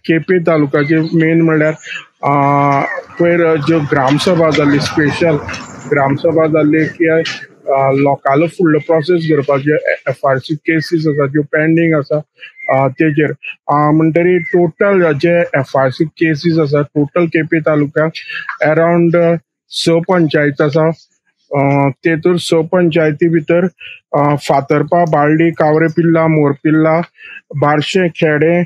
केपें तालुक्याचे मेन म्हणल्यार पयर ज्यो ग्रामसभा जाल्ली स्पेशल ग्रामसभा जाल्ली की लोकांलो फुडलो प्रोसेस करपाचे FRC केसीस आसा ज्यो पेंडींग आसा तेजेर म्हणटरी टोटल जे FRC केसीस आसा टोटल केपें तालुक्याक अराउंड 6 पंचायत आसा तेतूर 6 पंचायती भितर फातर्पा, बाळ्ळी, कावरेपिल्ला, मोरपिल्ला, बार्शें, खेडे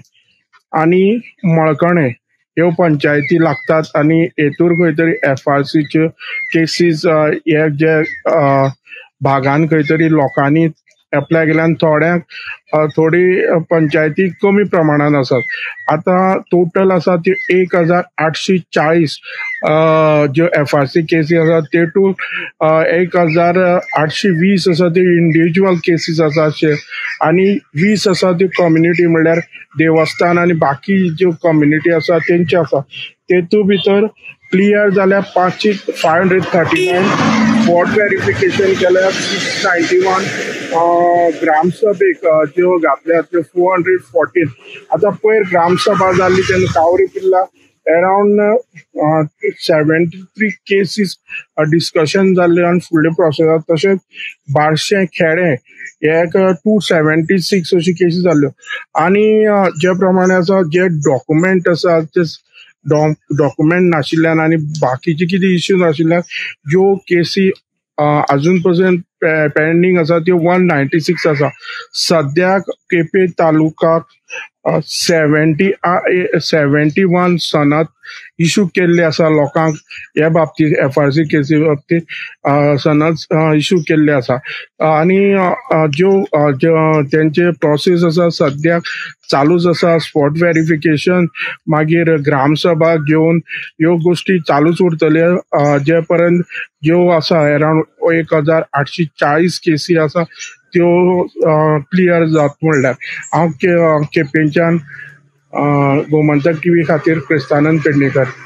आणि मळकणे ह्यो पंचायती लागतात आणि हेतूर खंय तरी FRCच्यो केसीस हे जे भागान खंय तरी लोकांनी एप्लाय केल्यान थोडी पंचायती कमी प्रमाणात आसात। आता टोटल आसा त्यो 1840 ज्यो FRC केसीस आसा तेतून 1820 आसा त्यो इंडिव्हिज्युअल केसीस आसा आणि 20 आसा त्यो कम्युनिटी म्हणल्यार देवस्थान आणि बाकी ज्यो कम्युनिटी आसा तेंचे आसा तेतून भितर क्लियर जाल्यार 539 स्पॉट व्हेरिफिकेशन केल्यार 691 ग्रामसभेक ज्यो घातल्या त्यो 414। आता पयर ग्रामसभा जाल्ली तेन्ना कावरेपिल्ला अराउंड 73 केसीस डिस्कशन जाल्ले आणि फुडले प्रोसेसात तशेंच बार्शें, खेडे एक 276 अशी केसीस जाल्ल्यो आणि जे प्रमाणे आसा जे डॉक्युमेंट आसा ते डॉक्युमेंट नाशिल्ल्यान आणि बाकीचे कितें इश्यूज आशिल्ल्यान ज्यो केसी अजून पर्यंत पेंडींग आसा त्यो 196 आसा। सद्याक केपें तालुकाक 71 सनद इश्यू केल्ले आसा लोकांक ह्या बाबतींत FRC केसी बाबतींत सनद इश्यू केल्ले आसा आणि ज्यो तेंचे प्रोसेस आसा सद्याक चालूच आसा। स्पॉट व्हेरिफिकेशन मागीर ग्रामसभा घेवन ह्यो गोष्टी चालूच उरतल्यो जे पर्यंत ज्यो आसा अराउंड 1840 केसी आसा त्यो क्लियर जात म्हणल्यार हांव केपेंच्यान गोमंतक TV खातीर क्रिस्तानंद पेडणेकर।